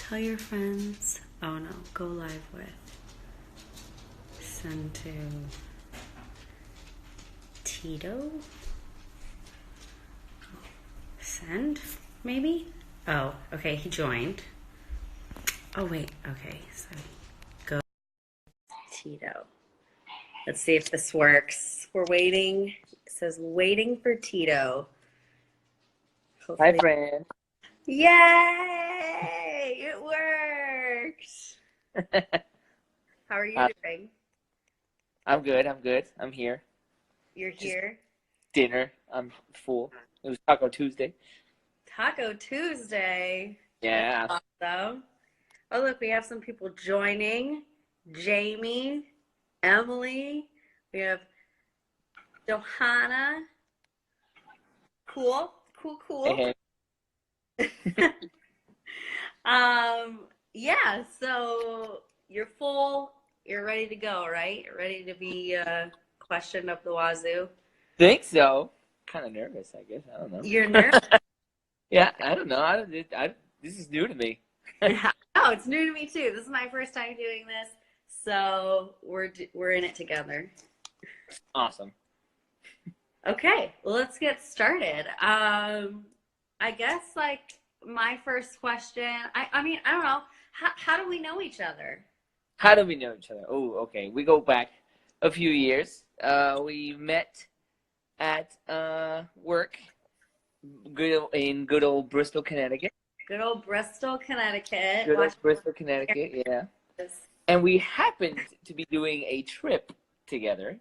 Tell your friends. Oh no, go live with. Send to Tito. Send, maybe? Oh, okay, he joined. Oh, wait, okay, so go Tito. Let's see if this works. We're waiting. It says waiting for Tito. Hi, Hopefully. friend. Yay! It worked! How are you Uh, doing? I'm good. I'm good. I'm here. You're Just here? dinner. I'm full. It was Taco Tuesday. Taco Tuesday. That's Yeah. awesome. Oh, look, we have some people joining. Jamie, Emily, we have Johanna. Cool, cool, cool. And Um, yeah, so you're full, you're ready to go, right? You're ready to be questioned up the wazoo. think so. Kind of nervous, I guess. I don't know. You're nervous. Yeah, I don't know. This is new to me. Oh, it's new to me too. This is my first time doing this, so we're in it together. Awesome. Okay, well, let's get started. I guess like my first question, I mean, I don't know, how do we know each other? How do we know each other? Oh, okay. We go back a few years. We met at work, in good old Bristol, Connecticut. Good old Bristol, Connecticut. Good Watch old Bristol, Connecticut. Yeah. this. And we happened to be doing a trip together.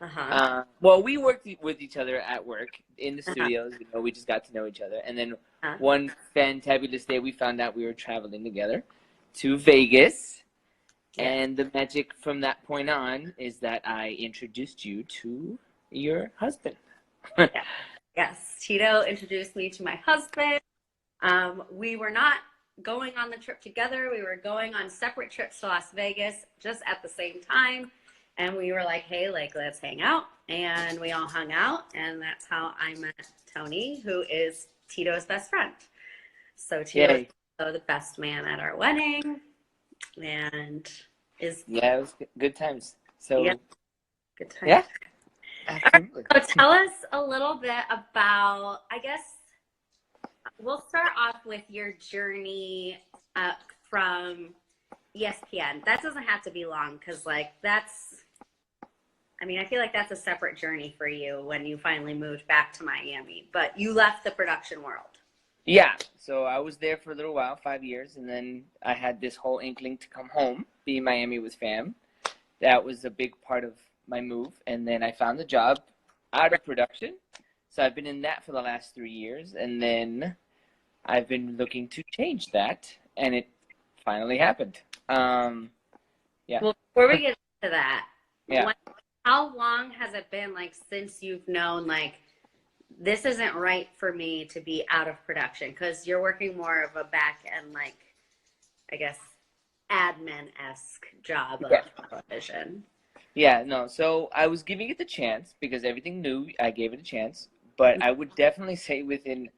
Uh-huh. Well, we worked with each other at work in the Uh-huh. studios. We just got to know each other. And then Uh-huh. one fantabulous day, we found out we were traveling together to Vegas. Yeah. And the magic from that point on is that I introduced you to your husband. Yeah. Yes. Tito introduced me to my husband. We were not going on the trip together. We were going on separate trips to Las Vegas just at the same time. And we were like, hey, like, let's hang out. And we all hung out. And that's how I met Tony, who is Tito's best friend. So Tito is Yay. the best man at our wedding and is, Yeah, it was good times. yeah, So, good time. yeah, All right, absolutely. so tell us a little bit about, I guess, we'll start off with your journey from ESPN. That doesn't have to be long because, like, I mean, I feel like that's a separate journey for you when you finally moved back to Miami, but you left the production world. Yeah, so I was there for a little while, 5 years, and then I had this whole inkling to come home, be in Miami with fam. That was a big part of my move, and then I found a job out of production. So I've been in that for the last 3 years, and then I've been looking to change that, and it finally happened. Yeah, Well, before we get into that, yeah. how long has it been, like, since you've known, like, this isn't right for me to be out of production? Because you're working more of a back end, like, I guess, admin-esque job Yeah. of television. Yeah, no. So I was giving it the chance because everything new, I gave it a chance. But I would definitely say within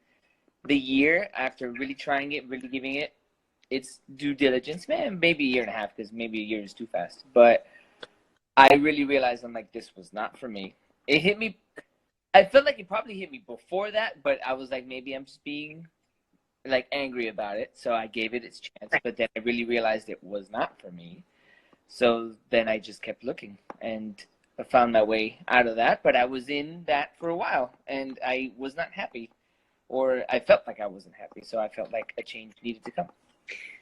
the year after really trying it, really giving it its due diligence, man, maybe a year and a half because maybe a year is too fast. But I really realized I'm like, this was not for me. It hit me. I felt like it probably hit me before that, but I was like, maybe I'm just being like angry about it. So I gave it its chance, Right. but then I really realized it was not for me. So then I just kept looking and I found my way out of that. But I was in that for a while and I was not happy, or I felt like I wasn't happy. So I felt like a change needed to come.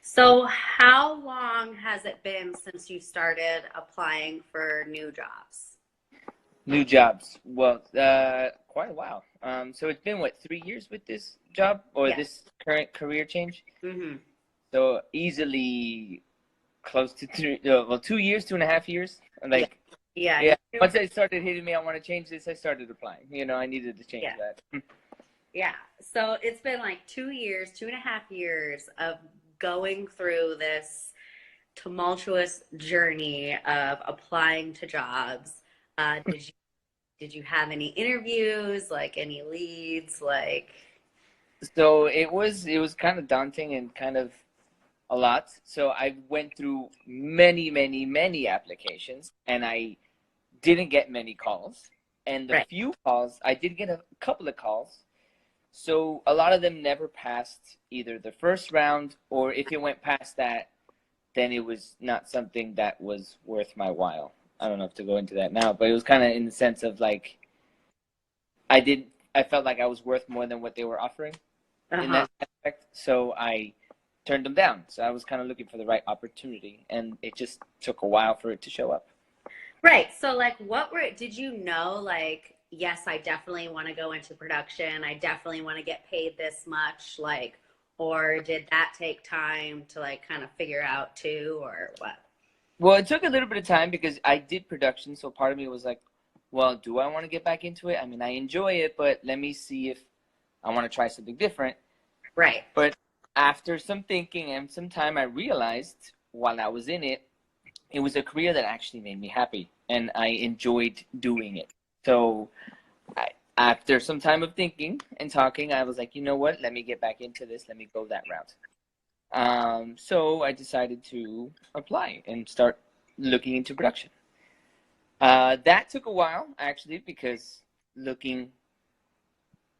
So, how long has it been since you started applying for new jobs? New jobs. Well, quite a while. So it's been what, 3 years with this job or Yeah. this current career change. Mm-hmm. So easily close to 2 years, 2.5 years. Yeah. Like, Yeah. yeah. Once I started hitting me, I want to change this. I started applying. I needed to change Yeah. that. Yeah. So it's been like 2 years, 2.5 years of going through this tumultuous journey of applying to jobs. Did you have any interviews, like any leads, like? So it was kind of daunting and kind of a lot. So I went through many, many, many applications, and I didn't get many calls. And the Right. few calls, I did get a couple of calls. So a lot of them never passed either the first round, or if it went past that, then it was not something that was worth my while. I don't know if to go into that now, but it was kind of in the sense of like I felt like I was worth more than what they were offering in Uh-huh. that aspect, so I turned them down. So I was kind of looking for the right opportunity, and it just took a while for it to show up. Right. So like did you know like, yes, I definitely want to go into production. I definitely want to get paid this much, like, or did that take time to like kind of figure out too, or what? Well, it took a little bit of time because I did production, so part of me was like, well, do I want to get back into it? I mean, I enjoy it, but let me see if I want to try something different. Right. But after some thinking and some time, I realized while I was in it, it was a career that actually made me happy, and I enjoyed doing it. So after some time of thinking and talking, I was like, you know what? Let me get back into this. Let me go that route. So I decided to apply and start looking into production. That took a while, actually, because looking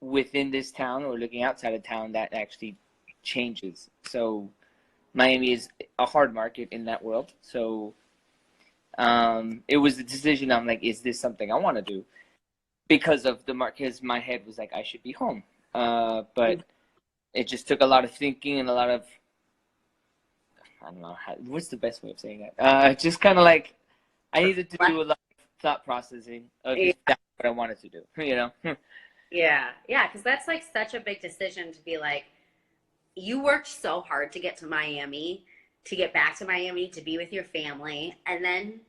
within this town or looking outside of town, that actually changes. So Miami is a hard market in that world. So it was a decision. I'm like, is this something I want to do? Because of the market, because my head was like, I should be home. But it just took a lot of thinking and a lot of, I don't know, what's the best way of saying that? Just kind of like, I needed to do a lot of thought processing of Yeah. if that's what I wanted to do, you know? Yeah. Yeah. Because that's like such a big decision to be like, you worked so hard to get to Miami, to get back to Miami, to be with your family, and then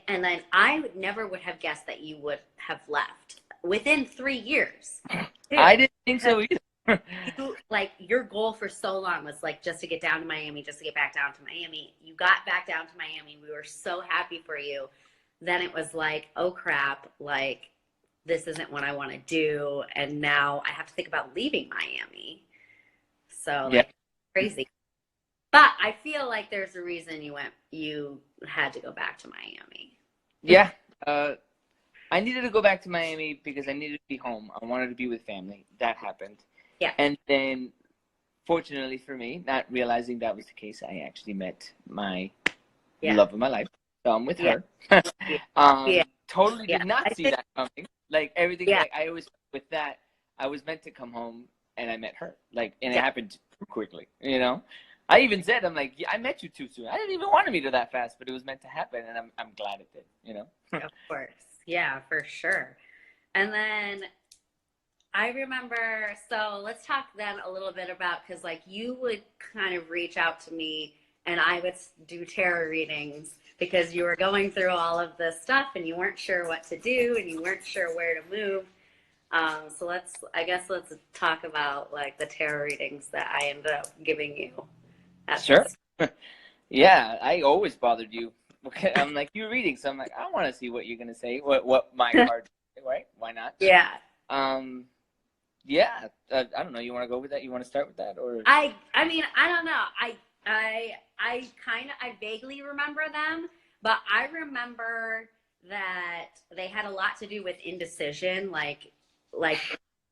and then I would have guessed that you would have left within 3 years. Too. I didn't think so either. You like your goal for so long was like just to get down to Miami, just to get back down to Miami. You got back down to Miami. We were so happy for you. Then it was like, oh crap, like this isn't what I want to do. And now I have to think about leaving Miami. So Yeah. like crazy. But I feel like there's a reason you had to go back to Miami. Yeah. I needed to go back to Miami because I needed to be home. I wanted to be with family. That happened. Yeah. And then, fortunately for me, not realizing that was the case, I actually met my Yeah. love of my life. So I'm with Yeah. her. Yeah. Totally Yeah. did not I see think, that coming. Like everything, yeah. like I always with that, I was meant to come home and I met her. Like, and it Yeah. happened too quickly. You know, I even said, I'm like, yeah, I met you too soon. I didn't even want to meet her that fast, but it was meant to happen, and I'm glad it did. You know. Of course. Yeah, for sure. And then I remember, so let's talk then a little bit about, because like you would kind of reach out to me and I would do tarot readings because you were going through all of this stuff and you weren't sure what to do and you weren't sure where to move. So let's talk about like the tarot readings that I ended up giving you at Sure. this. Yeah, I always bothered you. I'm like, you're reading, so I'm like, I want to see what you're gonna say. What my card, right? Why not? Yeah. Um, yeah. I don't know. You want to go with that? You want to start with that, or? I mean, I don't know. I vaguely remember them, but I remember that they had a lot to do with indecision, like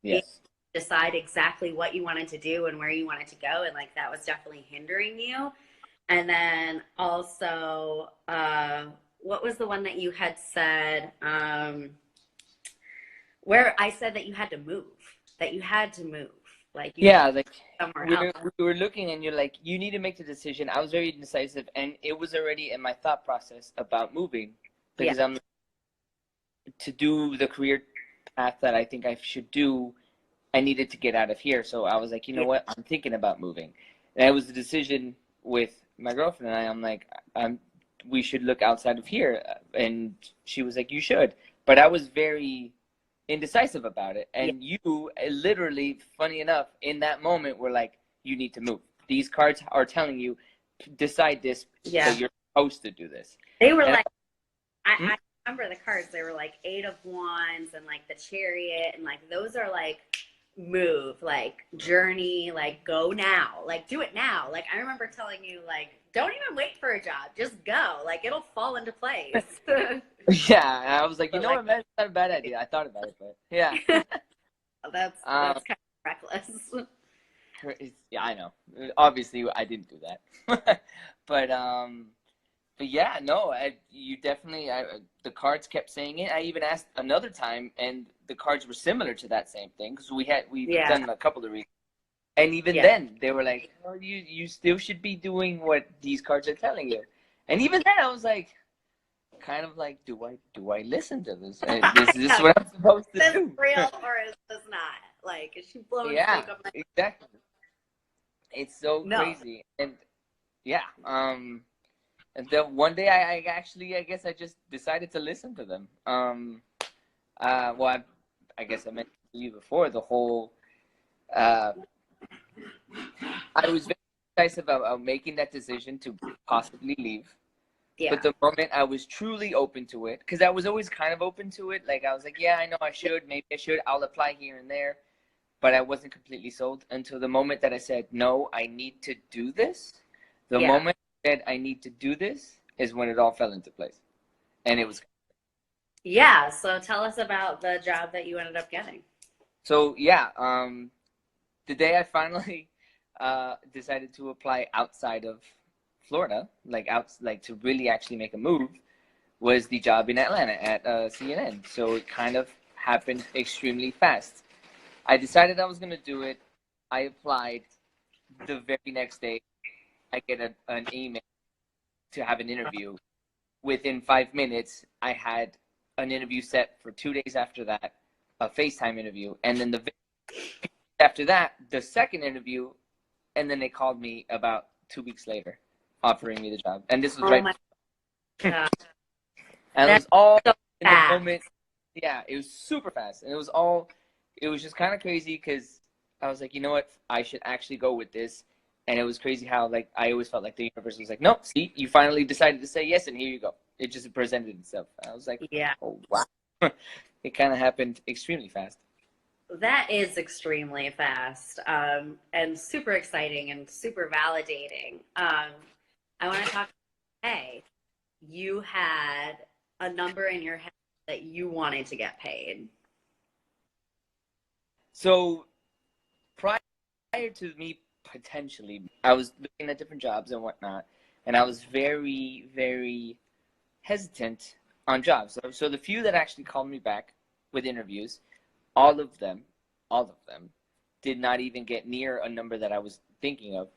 Yes. decide exactly what you wanted to do and where you wanted to go, and like that was definitely hindering you. And then also, what was the one that you had said? Where I said that you had to move, that you had to move, like you Yeah, like somewhere we else. were, we were looking, and you're like, you need to make the decision. I was very indecisive, and it was already in my thought process about moving Yeah. because I'm to do the career path that I think I should do. I needed to get out of here, so I was like, you know Yeah. what? I'm thinking about moving, and it was the decision with my girlfriend and I. I'm like, we should look outside of here, and she was like, you should, but I was very indecisive about it, Yeah. and you literally, funny enough, in that moment were like, you need to move. These cards are telling you decide this, Yeah. so you're supposed to do this. They were And like, Hmm? I remember the cards. They were like 8 of Wands and like the Chariot, and like those are like move, like journey, like go now, like do it now. Like I remember telling you, like, don't even wait for a job, just go. Like it'll fall into place. Yeah, I was like, you But know like what, man, it's not a bad idea. I thought about it, but yeah. that's kind of reckless. Yeah, I know. Obviously, I didn't do that, but but yeah, no, you definitely. The cards kept saying it. I even asked another time, and the cards were similar to that same thing because we've Yeah, done a couple of readings, and even yeah. then they were like, "Oh, you still should be doing what these cards are telling you," and even then I was like, kind of like, do I listen to this? Is this Yeah. what I'm supposed Is to this do? real or is this not? Like, is she blowing Yeah, smoke up my? exactly. It's so No. crazy, and yeah, and then one day I actually, I guess I just decided to listen to them. Well, I guess I mentioned to you before the whole. Uh, I was very decisive about making that decision to possibly leave. But Yeah. the moment I was truly open to it, because I was always kind of open to it, like I was like, yeah, I know I should, maybe I should, I'll apply here and there, but I wasn't completely sold until the moment that I said, no, I need to do this. The Yeah. moment I said I need to do this is when it all fell into place, and it was. Yeah. So tell us about the job that you ended up getting. So yeah, the day I finally decided to apply outside of Florida, like to really actually make a move, was the job in Atlanta at CNN. So it kind of happened extremely fast. I decided I was going to do it. I applied. The very next day, I get an email to have an interview. Within 5 minutes, I had an interview set for 2 days after that, a FaceTime interview. And then after that, the second interview. And then they called me about 2 weeks later, offering me the job. And this was Oh right. my God. And it That's was all so in the fast. moment. Yeah, it was super fast, and it was just kind of crazy because I was like, you know what, I should actually go with this. And it was crazy how, like, I always felt like the universe was like, nope, see, you finally decided to say yes, and here you go. It just presented itself. I was like, Yeah. oh wow. It kind of happened extremely fast. That is extremely fast, and super exciting and super validating. I want to talk. Hey, you had a number in your head that you wanted to get paid. So prior to me potentially, I was looking at different jobs and whatnot, and I was very, very hesitant on jobs. So the few that actually called me back with interviews, all of them, all of them, did not even get near a number that I was thinking of.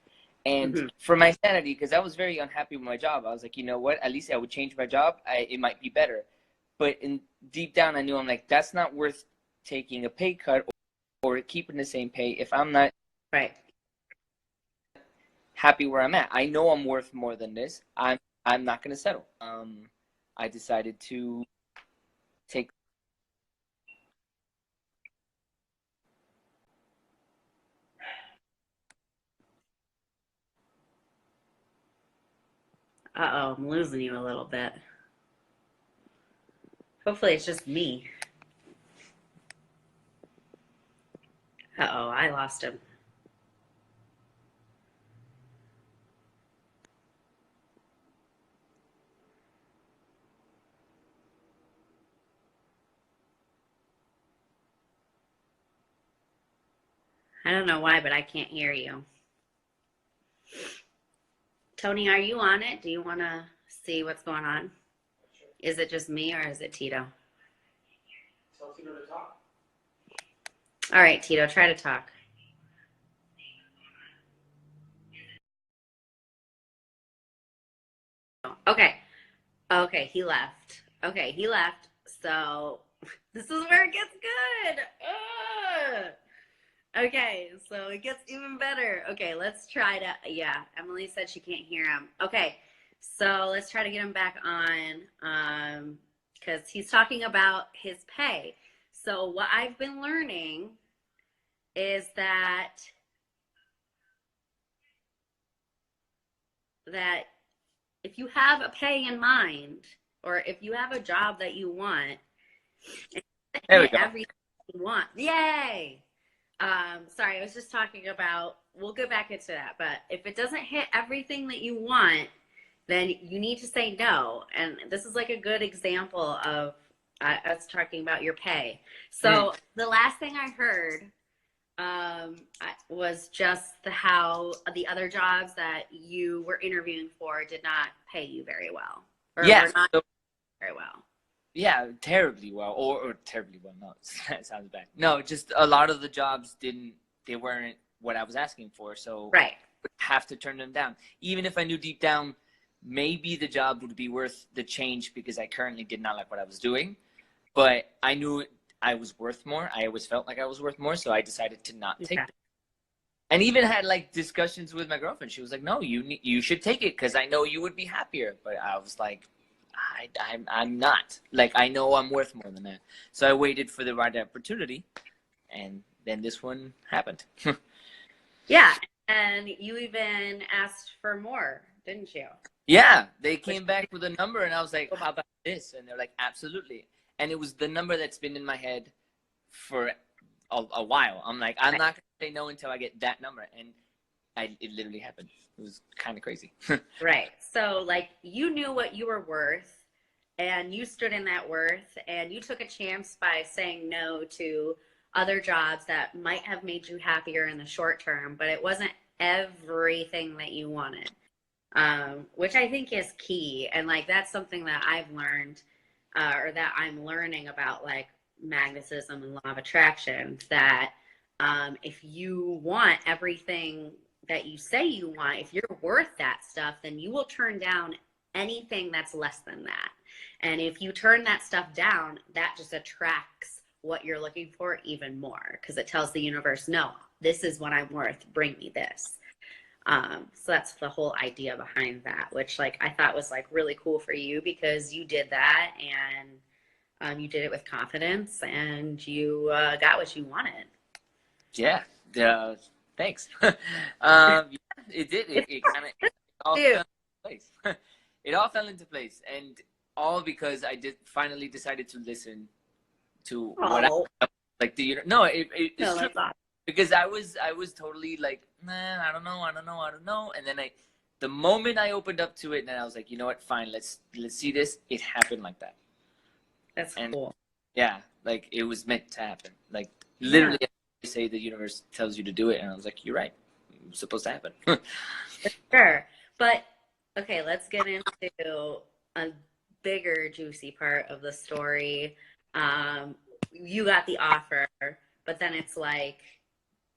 And Hmm. for my sanity, because I was very unhappy with my job, I was like, you know what? At least I would change my job. It might be better. But deep down, I knew I'm like, that's not worth taking a pay cut or keeping the same pay if I'm not Right. happy where I'm at. I know I'm worth more than this. I'm not going to settle. I decided to take. Uh-oh, I'm losing you a little bit. Hopefully it's just me. Uh-oh, I lost him. I don't know why, but I can't hear you. Tony, are you on it? Do you want to see what's going on? Is it just me or is it Tito? Tell Tito to talk. All right, Tito, try to talk. Okay. Okay, he left. Okay, he left. So this is where it gets good. Ugh. Okay, so it gets even better. Okay, let's try to. Yeah, Emily said she can't hear him. Okay, so let's try to get him back on, because he's talking about his pay. So what I've been learning is that if you have a pay in mind, or if you have a job that you want, and There we hit go. everything you want, yay! sorry, I was just talking about, we'll go back into that, but if it doesn't hit everything that you want, then you need to say no. And this is like a good example of us talking about your pay. So the last thing I heard was just how the other jobs that you were interviewing for did not pay you very well, or Yeah. were not So, very well. yeah, terribly well, or terribly well. No, that sounds bad. No, just a lot of the jobs they weren't what I was asking for. So Right. I would have to turn them down. Even if I knew deep down, maybe the job would be worth the change because I currently did not like what I was doing. But I knew I was worth more. I always felt like I was worth more. So I decided to not take Okay. it. And even had like discussions with my girlfriend. She was like, no, you should take it because I know you would be happier. But I was like, I'm not. Like, I know I'm worth more than that. So I waited for the right opportunity, and then this one happened. Yeah. And you even asked for more, didn't you? Yeah, they came back with a number, and I was like, oh, how about this? And they're like, absolutely. And it was the number that's been in my head for a while. I'm like, I'm not going to say no until I get that number. And it literally happened. It was kind of crazy. Right. So, like, you knew what you were worth, and you stood in that worth, and you took a chance by saying no to other jobs that might have made you happier in the short term, but it wasn't everything that you wanted, which I think is key. And, like, that's something that I've learned, or that I'm learning about, like, magnetism and law of attraction, that if you want everything that you say you want, if you're worth that stuff, then you will turn down anything that's less than that. And if you turn that stuff down, that just attracts what you're looking for even more, because it tells the universe, no, this is what I'm worth, bring me this. So that's the whole idea behind that, which, like, I thought was, like, really cool for you, because you did that, and you did it with confidence, and you got what you wanted. Yeah. Thanks. Yeah, it did. It kind of all fell into place. It all fell into place, and all because I finally decided to listen to what I like. No, it's No, true. that's awesome. Because I was totally like, nah, I don't know. And then the moment I opened up to it, and I was like, you know what, fine, let's see this. It happened like that. That's And cool. yeah, like it was meant to happen. Like literally, they say the universe tells you to do it, and I was like, you're right, it's supposed to happen. Sure. But okay, let's get into a bigger, juicy part of the story. You got the offer, but then it's like,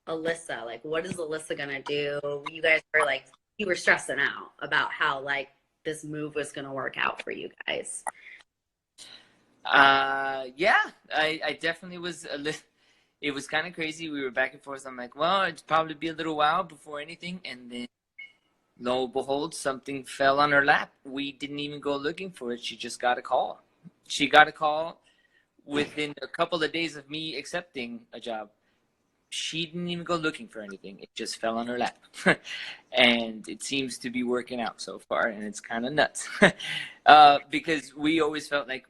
Alyssa, like, what is Alyssa gonna do? You guys were like, you were stressing out about how, like, this move was gonna work out for you guys. Yeah, I definitely was it was kind of crazy. We were back and forth. I'm like, well, it'd probably be a little while before anything, and then lo and behold, something fell on her lap. We didn't even go looking for it. She just got a call. She got a call within a couple of days of me accepting a job. She didn't even go looking for anything. It just fell on her lap. And it seems to be working out so far, and it's kind of nuts. Because we always felt like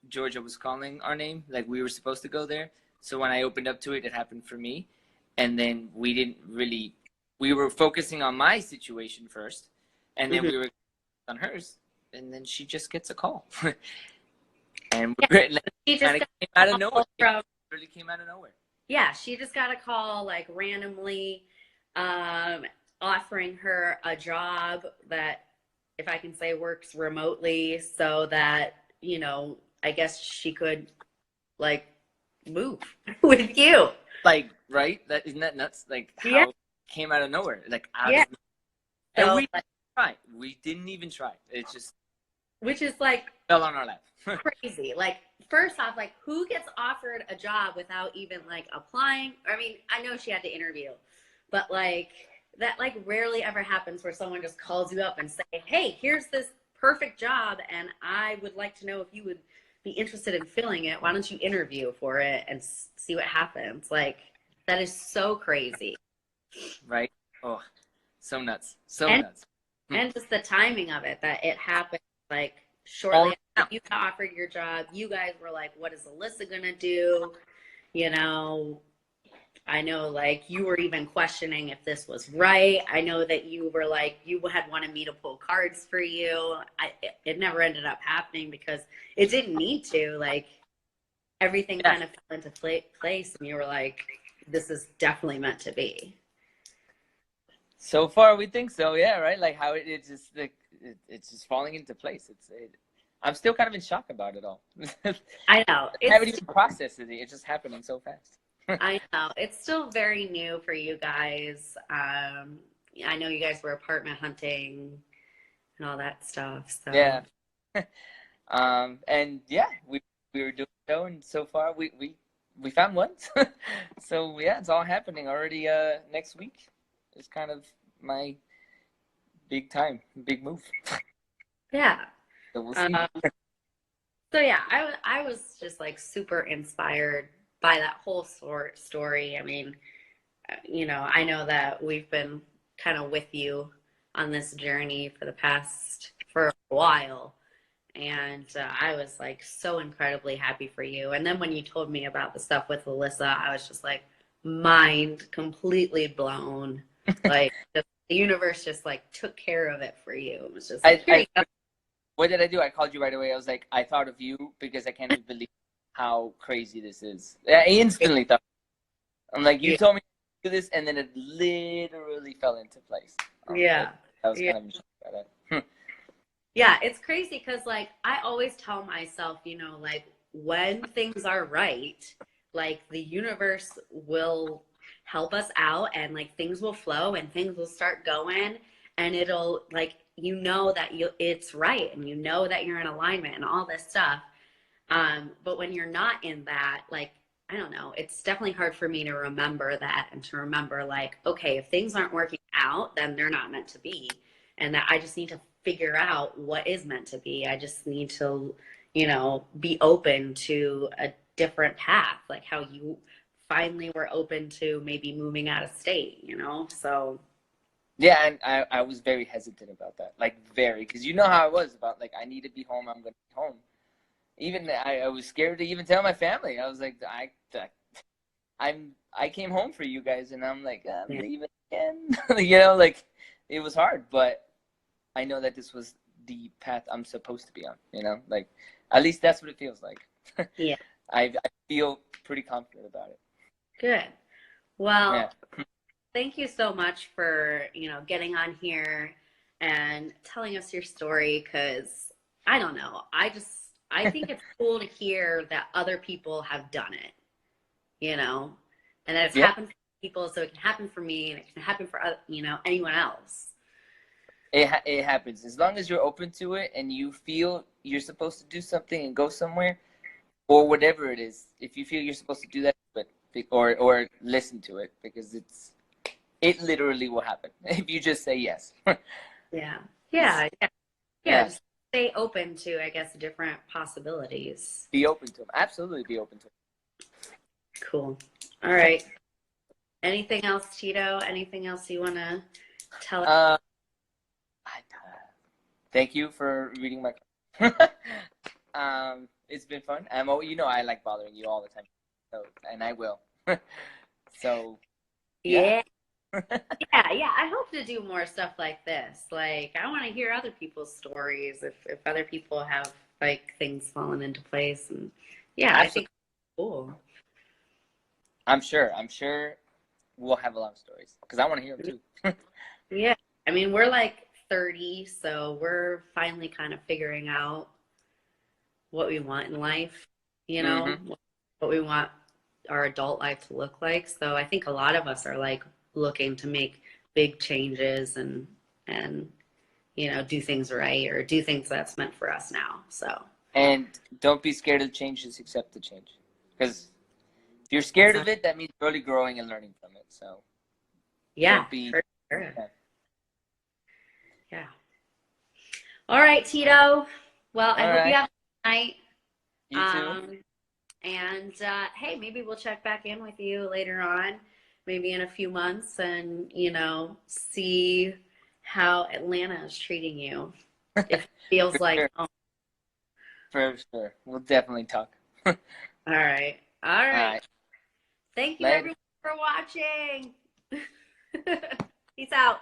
Georgia was calling our name, like we were supposed to go there. So when I opened up to it, it happened for me. And then we were focusing on my situation first, and then we were on hers, and then she just gets a call. And She just kind of came out of nowhere. from, Really came out of nowhere. yeah, she just got a call, like, randomly, offering her a job that, if I can say, works remotely, so that, you know, I guess she could, like, move with you. Like, right? Isn't that nuts? Like how it came out of nowhere. Like out of and So, we like, didn't try. We didn't even try. It just which is, like, fell on our lap. crazy. Like, first off, like, who gets offered a job without even, like, applying? I mean, I know she had to interview, but, like, that, like, rarely ever happens where someone just calls you up and say, hey, here's this perfect job, and I would like to know if you would be interested in filling it. Why don't you interview for it and see what happens? Like, that is so crazy. Right? Oh, so nuts. So And- nuts. And just the timing of it, that it happened, like, shortly after you got offered your job. You guys were like, what is Alyssa gonna do? You know, I know like you were even questioning if this was right. I know that you were like, you had wanted me to pull cards for you. It never ended up happening because it didn't need to. Like everything Yeah. kind of fell into place, and you were like, this is definitely meant to be. So far, we think so. Yeah, right. Like how it's just like it's just falling into place. I'm still kind of in shock about it all. I know. I haven't even processed it. It's just happening so fast. I know. It's still very new for you guys. I know you guys were apartment hunting and all that stuff. So Yeah. And yeah, we were doing a show, and so far we found one. So yeah, it's all happening already. Next week is kind of my big move. yeah. So we'll see. So yeah, I was just like super inspired by that whole story. I mean, I know that we've been kind of with you on this journey for a while. And I was like so incredibly happy for you. And then when you told me about the stuff with Alyssa, I was just like mind completely blown. Like the universe just like took care of it for you. It was just like, here you go. What did I do? I called you right away. I was like, I thought of you because I can't even believe how crazy this is. I instantly thought. I'm like, you told me to do this, and then it literally fell into place. Yeah. I was kind of shocked by that. Yeah, it's crazy because like I always tell myself, like when things are right, like the universe will help us out and like things will flow and things will start going and it'll like that it's right and that you're in alignment and all this stuff. But when you're not in that, like I don't know, it's definitely hard for me to remember that and to remember like, okay, if things aren't working out, then they're not meant to be. And that I just need to figure out what is meant to be. I just need to, be open to a different path, like how you finally were open to maybe moving out of state, So yeah, and I was very hesitant about that, like very, because you know how I was about like I need to be home. I'm gonna be home. Even I was scared to even tell my family. I was like, I came home for you guys, and I'm like, I'm leaving again. Like it was hard, but I know that this was the path I'm supposed to be on. Like at least that's what it feels like. Yeah, I feel pretty confident about it. good. Well, Yeah. thank you so much for getting on here and telling us your story. Because I don't know, I think it's cool to hear that other people have done it. And that it's happened for people, so it can happen for me, and it can happen for anyone else. It happens as long as you're open to it and you feel you're supposed to do something and go somewhere, or whatever it is. If you feel you're supposed to do that, or listen to it, because it literally will happen if you just say yes. Yeah. Just stay open to, I guess, different possibilities. Be open to them. Absolutely, be open to them. Cool. All right. Anything else, Tito? Anything else you want to tell us? Thank you for reading my. It's been fun. I like bothering you all the time, and I will. So. Yeah. Yeah. I hope to do more stuff like this. Like, I want to hear other people's stories. If other people have like things falling into place, and I think it's cool. I'm sure we'll have a lot of stories because I want to hear them too. Yeah. I mean, we're like 30, so we're finally kind of figuring out what we want in life, what we want our adult life to look like. So I think a lot of us are like looking to make big changes and do things right or do things that's meant for us now. So, and don't be scared of change, just accept the change, because if you're scared of it, that means you're really growing and learning from it. So for sure. Yeah. All right, Tito. Well, I hope you have a good night. You too. And hey, maybe we'll check back in with you later on, maybe in a few months, and see how Atlanta is treating you. It feels like home. For sure. We'll definitely talk. All right. Thank you, everyone, for watching. Peace out.